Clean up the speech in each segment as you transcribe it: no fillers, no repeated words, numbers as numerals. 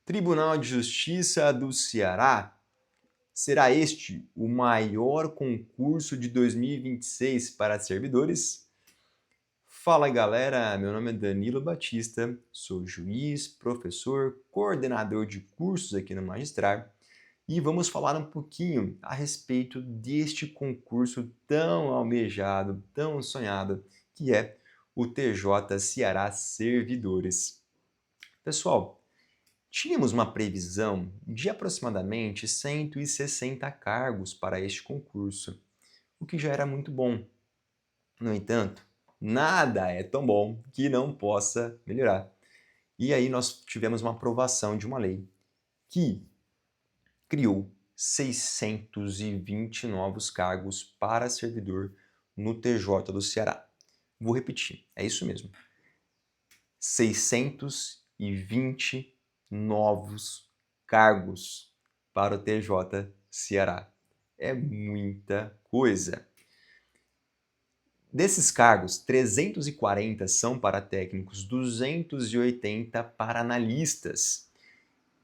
Tribunal de Justiça do Ceará. Será este o maior concurso de 2026 para servidores? Fala galera, meu nome é Danilo Batista, sou juiz, professor, coordenador de cursos aqui no Magistrar e vamos falar um pouquinho a respeito deste concurso tão almejado, tão sonhado, que é o TJ Ceará Servidores. Pessoal, tínhamos uma previsão de aproximadamente 160 cargos para este concurso, o que já era muito bom. No entanto, nada é tão bom que não possa melhorar. E aí nós tivemos uma aprovação de uma lei que criou 620 novos cargos para servidor no TJ do Ceará. Vou repetir, é isso mesmo. 620 novos cargos para o TJ Ceará. É muita coisa. Desses cargos, 340 são para técnicos, 280 para analistas.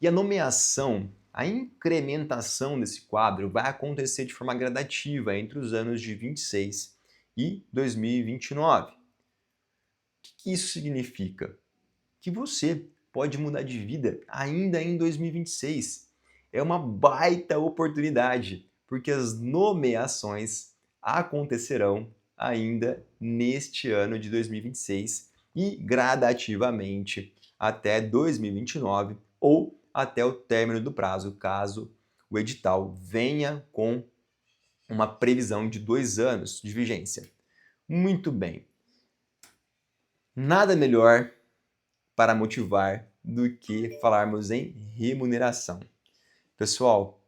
E a nomeação, a incrementação desse quadro vai acontecer de forma gradativa entre os anos de 26 e 2029. O que isso significa? Que você pode mudar de vida ainda em 2026. É uma baita oportunidade, porque as nomeações acontecerão ainda neste ano de 2026 e gradativamente até 2029 ou até o término do prazo, caso o edital venha com uma previsão de 2 anos de vigência. Muito bem. Nada melhor para motivar do que falarmos em remuneração. Pessoal,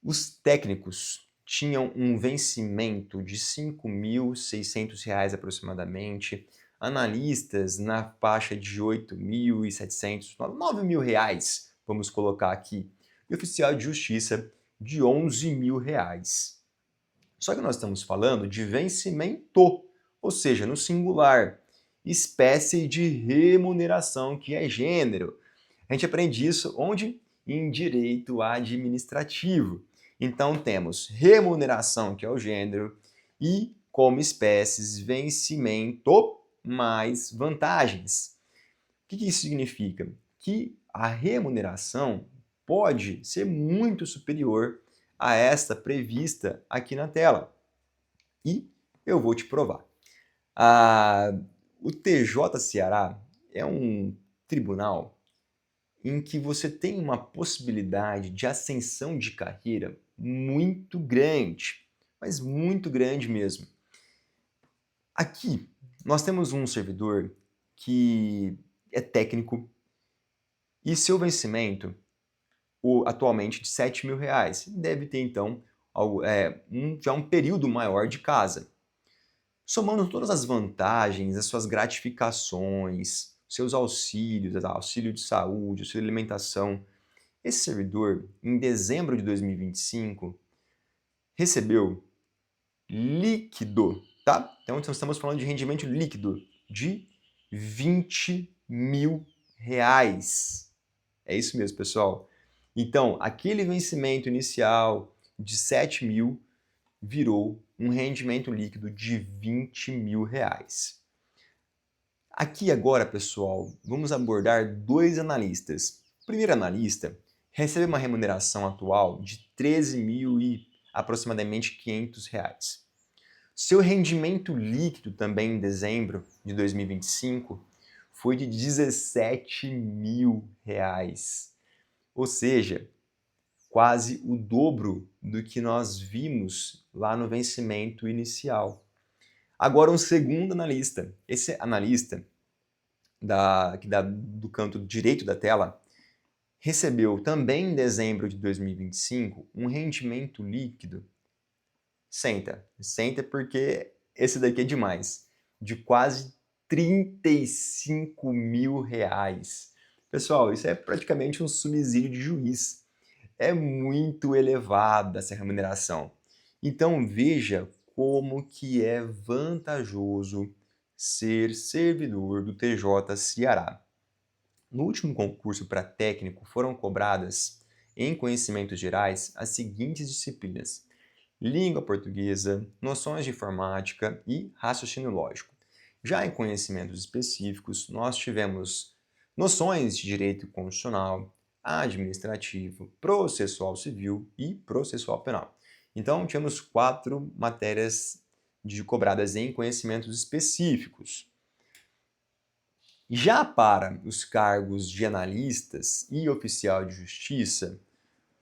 os técnicos tinham um vencimento de R$ 5.600 aproximadamente, analistas na faixa de R$ 8.700, R$ 9.000, vamos colocar aqui, e oficial de justiça de R$ 11.000. Só que nós estamos falando de vencimento, ou seja, no singular, espécie de remuneração, que é gênero. A gente aprende isso onde? Em direito administrativo. Então temos remuneração, que é o gênero, e como espécies, vencimento mais vantagens. O que isso significa? Que a remuneração pode ser muito superior a esta prevista aqui na tela. E eu vou te provar. O TJ Ceará é um tribunal em que você tem uma possibilidade de ascensão de carreira muito grande, mas muito grande mesmo. Aqui nós temos um servidor que é técnico e seu vencimento atualmente de R$ 7.000. Deve ter então já um período maior de casa. Somando todas as vantagens, as suas gratificações, seus auxílios, auxílio de saúde, auxílio de alimentação, esse servidor, em dezembro de 2025, recebeu líquido, tá? Então estamos falando de rendimento líquido de R$ 20.000. É isso mesmo, pessoal. Então, aquele vencimento inicial de 7.000 virou um rendimento líquido de R$ 20.000. Aqui agora, pessoal, vamos abordar dois analistas. O primeiro analista recebe uma remuneração atual de R$ 13.000 e aproximadamente R$ 500. Seu rendimento líquido também em dezembro de 2025 foi de R$ 17.000. Ou seja, quase o dobro do que nós vimos lá no vencimento inicial. Agora, um segundo analista. Esse analista, do canto direito da tela, recebeu também em dezembro de 2025 um rendimento líquido. Senta porque esse daqui é demais. De quase R$ 35.000. Pessoal, isso é praticamente um subsídio de juiz. É muito elevada essa remuneração. Então veja como que é vantajoso ser servidor do TJ Ceará. No último concurso para técnico foram cobradas, em conhecimentos gerais, as seguintes disciplinas: língua portuguesa, noções de informática e raciocínio lógico. Já em conhecimentos específicos, nós tivemos noções de direito constitucional, administrativo, processual civil e processual penal. Então, tínhamos 4 matérias cobradas em conhecimentos específicos. Já para os cargos de analistas e oficial de justiça,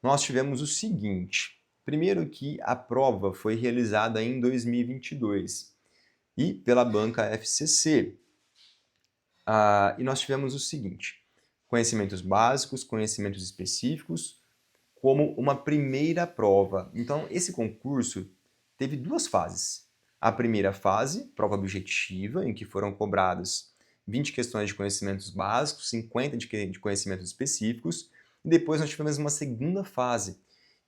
nós tivemos o seguinte: primeiro que a prova foi realizada em 2022 e pela banca FCC. E nós tivemos o seguinte: conhecimentos básicos, conhecimentos específicos, como uma primeira prova. Então, esse concurso teve 2 fases. A primeira fase, prova objetiva, em que foram cobradas 20 questões de conhecimentos básicos, 50 de conhecimentos específicos, e depois nós tivemos uma segunda fase,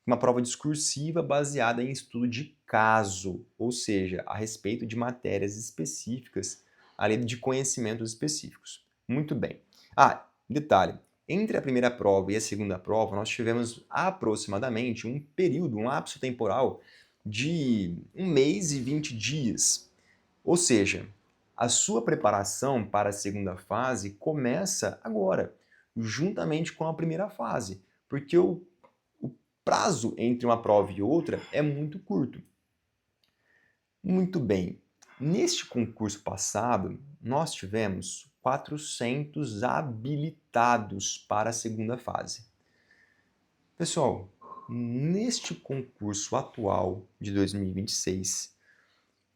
uma prova discursiva baseada em estudo de caso, ou seja, a respeito de matérias específicas, além de conhecimentos específicos. Muito bem. Detalhe, entre a primeira prova e a segunda prova, nós tivemos aproximadamente um período, um lapso temporal de 1 mês e 20 dias. Ou seja, a sua preparação para a segunda fase começa agora, juntamente com a primeira fase, porque o prazo entre uma prova e outra é muito curto. Muito bem. Neste concurso passado, nós tivemos 400 habilitados para a segunda fase. Pessoal, neste concurso atual de 2026,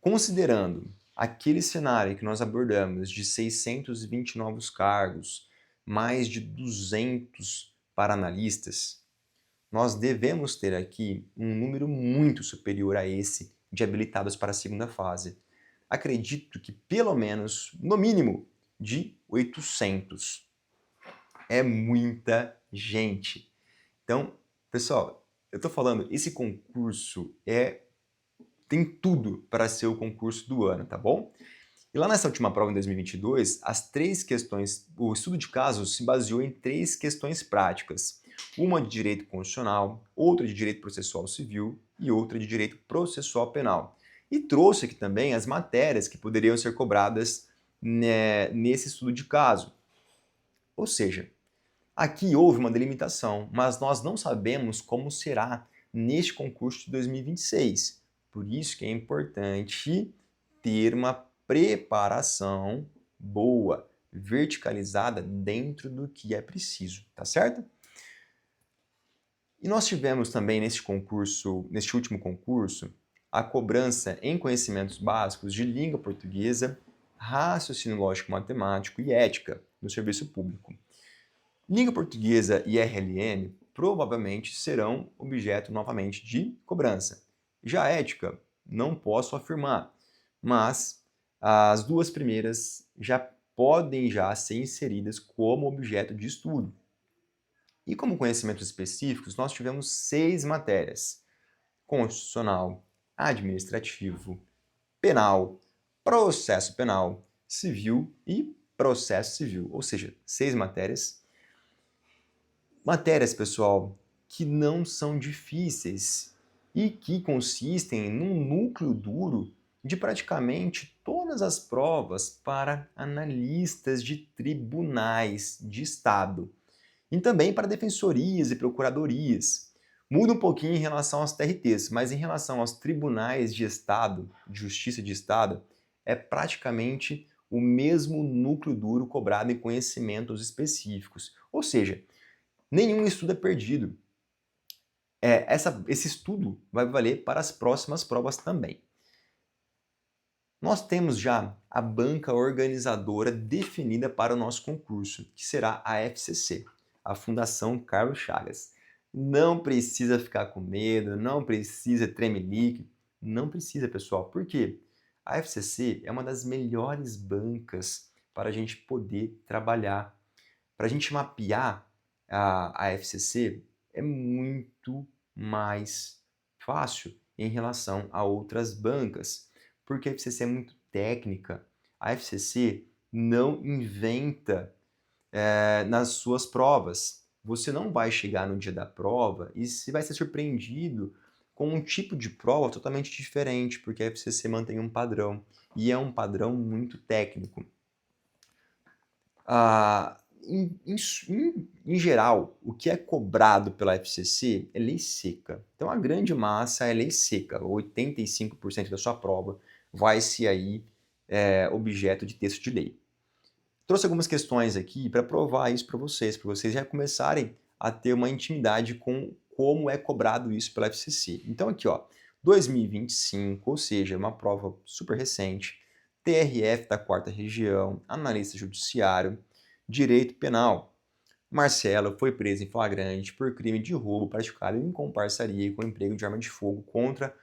considerando aquele cenário que nós abordamos de 620 novos cargos, mais de 200 para analistas, nós devemos ter aqui um número muito superior a esse de habilitados para a segunda fase. Acredito que pelo menos, no mínimo, de 800. É muita gente. Então, pessoal, eu estou falando, esse concurso tem tudo para ser o concurso do ano, tá bom? E lá nessa última prova, em 2022, as 3 questões, o estudo de casos se baseou em 3 questões práticas. Uma de direito constitucional, outra de direito processual civil e outra de direito processual penal. E trouxe aqui também as matérias que poderiam ser cobradas, né, nesse estudo de caso. Ou seja, aqui houve uma delimitação, mas nós não sabemos como será neste concurso de 2026. Por isso que é importante ter uma preparação boa, verticalizada dentro do que é preciso, tá certo? E nós tivemos também neste último concurso, a cobrança em conhecimentos básicos de língua portuguesa, raciocínio lógico matemático e ética no serviço público. Língua portuguesa e RLM provavelmente serão objeto novamente de cobrança. Já a ética, não posso afirmar, mas as 2 primeiras já podem ser inseridas como objeto de estudo. E como conhecimentos específicos, nós tivemos 6 matérias: constitucional, administrativo, penal, processo penal, civil e processo civil, ou seja, 6 matérias. Matérias, pessoal, que não são difíceis e que consistem num núcleo duro de praticamente todas as provas para analistas de tribunais de Estado e também para defensorias e procuradorias. Muda um pouquinho em relação aos TRTs, mas em relação aos tribunais de Estado, de Justiça de Estado, é praticamente o mesmo núcleo duro cobrado em conhecimentos específicos. Ou seja, nenhum estudo é perdido. Esse estudo vai valer para as próximas provas também. Nós temos já a banca organizadora definida para o nosso concurso, que será a FCC, a Fundação Carlos Chagas. Não precisa ficar com medo, não precisa tremelique, não precisa, pessoal. Por quê? A FCC é uma das melhores bancas para a gente poder trabalhar. Para a gente mapear a FCC é muito mais fácil em relação a outras bancas, porque a FCC é muito técnica. A FCC não inventa nas suas provas. Você não vai chegar no dia da prova e você vai ser surpreendido com um tipo de prova totalmente diferente, porque a FCC mantém um padrão, e é um padrão muito técnico. Em geral, o que é cobrado pela FCC é lei seca. Então, a grande massa é lei seca. 85% da sua prova vai ser aí objeto de texto de lei. Trouxe algumas questões aqui para provar isso para vocês já começarem a ter uma intimidade com como é cobrado isso pela FCC. Então aqui, ó, 2025, ou seja, uma prova super recente, TRF da 4ª Região, analista judiciário, direito penal. Marcelo foi preso em flagrante por crime de roubo praticado em comparsaria com emprego de arma de fogo contra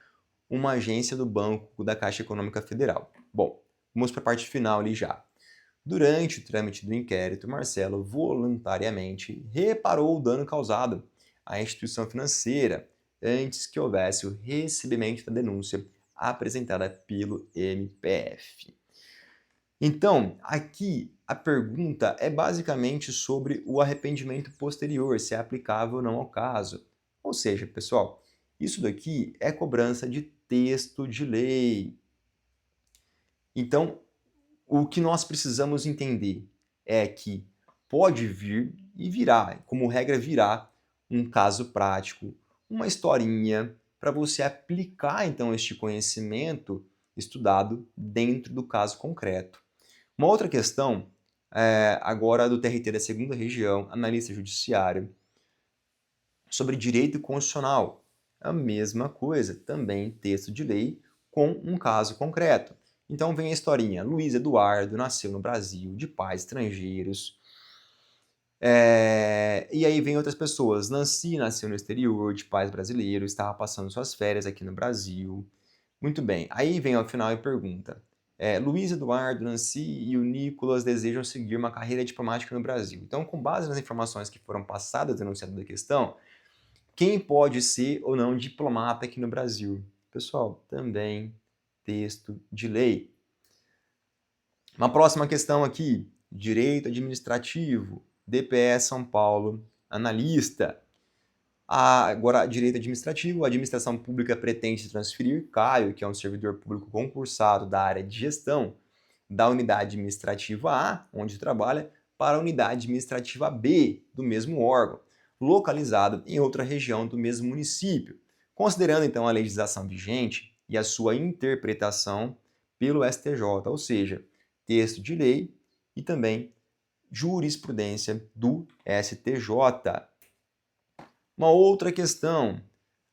uma agência do Banco da Caixa Econômica Federal. Bom, vamos para a parte final ali já. Durante o trâmite do inquérito, Marcelo voluntariamente reparou o dano causado à instituição financeira antes que houvesse o recebimento da denúncia apresentada pelo MPF. Então, aqui a pergunta é basicamente sobre o arrependimento posterior, se é aplicável ou não ao caso. Ou seja, pessoal, isso daqui é cobrança de texto de lei. Então, o que nós precisamos entender é que pode vir e virá, como regra virá, um caso prático, uma historinha, para você aplicar então este conhecimento estudado dentro do caso concreto. Uma outra questão, agora do TRT da 2ª Região, analista judiciário, sobre direito constitucional. A mesma coisa, também texto de lei com um caso concreto. Então vem a historinha. Luiz Eduardo nasceu no Brasil, de pais estrangeiros. E aí vem outras pessoas. Nancy nasceu no exterior, de pais brasileiros, estava passando suas férias aqui no Brasil. Muito bem. Aí vem ao final e pergunta. Luiz Eduardo, Nancy e o Nicolas desejam seguir uma carreira diplomática no Brasil. Então, com base nas informações que foram passadas no enunciado da questão, quem pode ser ou não diplomata aqui no Brasil? Pessoal, também texto de lei. Uma próxima questão aqui, direito administrativo, DPE São Paulo, analista. Agora, direito administrativo, a administração pública pretende transferir Caio, que é um servidor público concursado da área de gestão, da unidade administrativa A, onde trabalha, para a unidade administrativa B, do mesmo órgão, localizado em outra região do mesmo município, considerando então a legislação vigente e a sua interpretação pelo STJ, ou seja, texto de lei e também jurisprudência do STJ. Uma outra questão,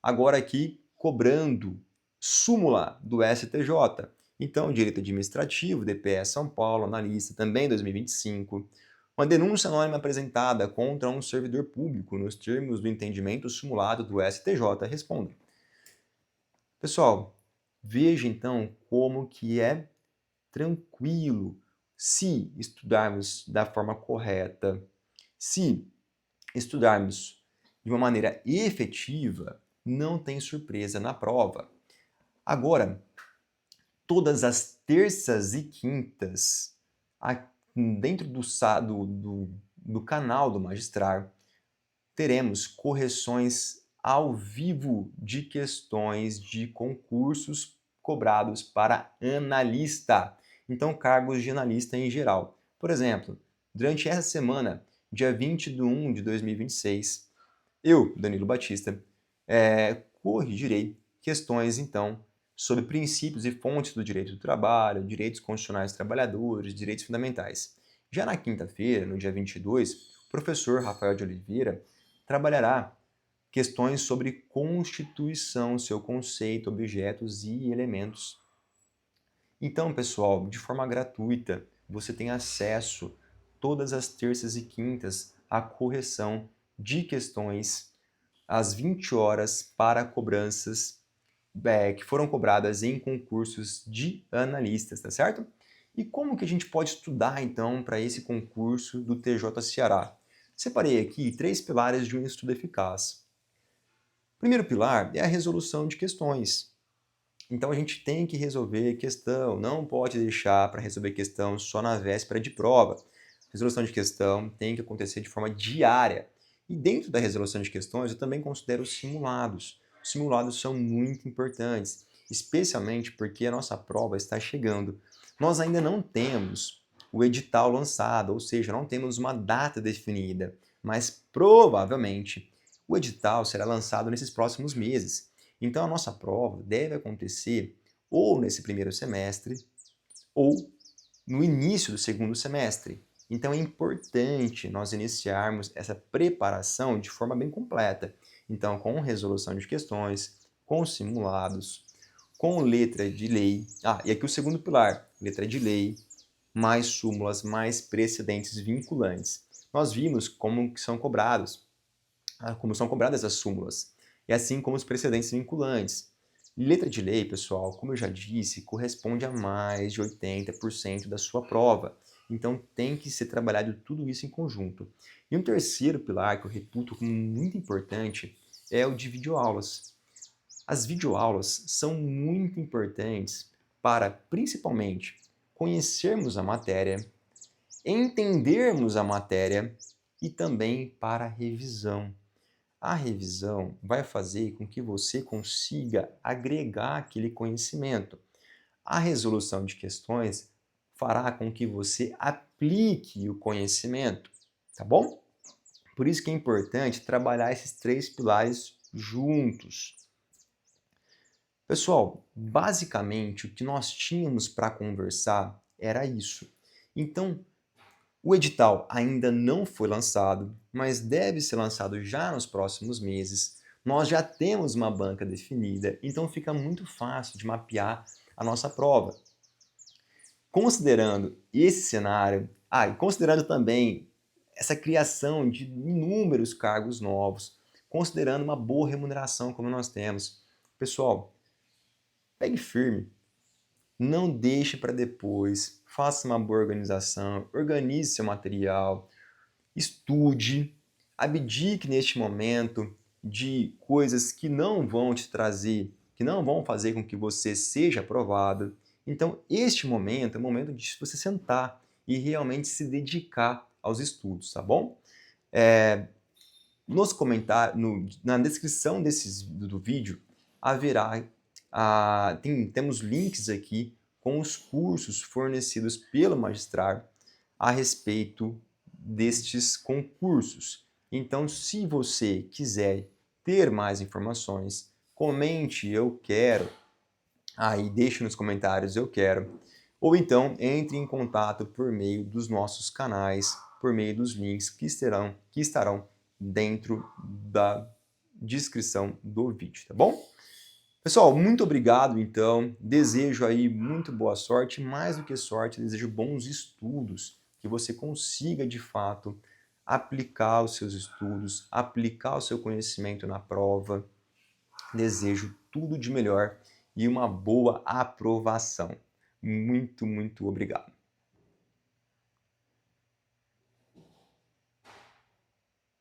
agora aqui cobrando súmula do STJ. Então, direito administrativo, DPE São Paulo, analista, também 2025. Uma denúncia anônima apresentada contra um servidor público nos termos do entendimento simulado do STJ. Responda. Pessoal, veja então como que é tranquilo se estudarmos da forma correta, se estudarmos de uma maneira efetiva, não tem surpresa na prova. Agora, todas as terças e quintas, dentro do canal do Magistrar, teremos correções ao vivo de questões de concursos cobrados para analista. Então, cargos de analista em geral. Por exemplo, durante essa semana, dia 20/1 de 2026, eu, Danilo Batista, corrigirei questões, então, sobre princípios e fontes do direito do trabalho, direitos constitucionais dos trabalhadores, direitos fundamentais. Já na quinta-feira, no dia 22, o professor Rafael de Oliveira trabalhará questões sobre Constituição, seu conceito, objetos e elementos. Então, pessoal, de forma gratuita, você tem acesso todas as terças e quintas à correção de questões às 20 horas para cobranças que foram cobradas em concursos de analistas, tá certo? E como que a gente pode estudar, então, para esse concurso do TJ Ceará? Separei aqui 3 pilares de um estudo eficaz. O primeiro pilar é a resolução de questões. Então a gente tem que resolver questão, não pode deixar para resolver questão só na véspera de prova. resolução de questão tem que acontecer de forma diária. E dentro da resolução de questões, eu também considero os simulados. Os simulados são muito importantes, especialmente porque a nossa prova está chegando. Nós ainda não temos o edital lançado, ou seja, não temos uma data definida, mas provavelmente o edital será lançado nesses próximos meses. Então a nossa prova deve acontecer ou nesse primeiro semestre ou no início do segundo semestre. Então é importante nós iniciarmos essa preparação de forma bem completa. Então, com resolução de questões, com simulados, com letra de lei. E aqui o segundo pilar, letra de lei, mais súmulas, mais precedentes vinculantes. Nós vimos como são cobradas as súmulas, e assim como os precedentes vinculantes. Letra de lei, pessoal, como eu já disse, corresponde a mais de 80% da sua prova. Então tem que ser trabalhado tudo isso em conjunto. E um terceiro pilar que eu reputo como muito importante é o de videoaulas. As videoaulas são muito importantes para, principalmente, conhecermos a matéria, entendermos a matéria e também para a revisão. A revisão vai fazer com que você consiga agregar aquele conhecimento. A resolução de questões fará com que você aplique o conhecimento, tá bom? Por isso que é importante trabalhar esses três pilares juntos. Pessoal, basicamente o que nós tínhamos para conversar era isso. Então, o edital ainda não foi lançado, mas deve ser lançado já nos próximos meses. Nós já temos uma banca definida, então fica muito fácil de mapear a nossa prova. Considerando esse cenário, e considerando também essa criação de inúmeros cargos novos, considerando uma boa remuneração como nós temos, pessoal, pegue firme. Não deixe para depois, faça uma boa organização, organize seu material, estude, abdique neste momento de coisas que não vão te trazer, que não vão fazer com que você seja aprovado. Então, este momento é o momento de você sentar e realmente se dedicar aos estudos, tá bom? Nos comentários, na descrição do vídeo, haverá, temos links aqui com os cursos fornecidos pelo magistrar a respeito destes concursos. Então, se você quiser ter mais informações, comente "eu quero", e deixe nos comentários "eu quero", ou então entre em contato por meio dos nossos canais, por meio dos links que estarão dentro da descrição do vídeo, tá bom? Pessoal, muito obrigado então, desejo aí muito boa sorte, mais do que sorte, desejo bons estudos, que você consiga de fato aplicar os seus estudos, aplicar o seu conhecimento na prova. Desejo tudo de melhor e uma boa aprovação. Muito, muito obrigado.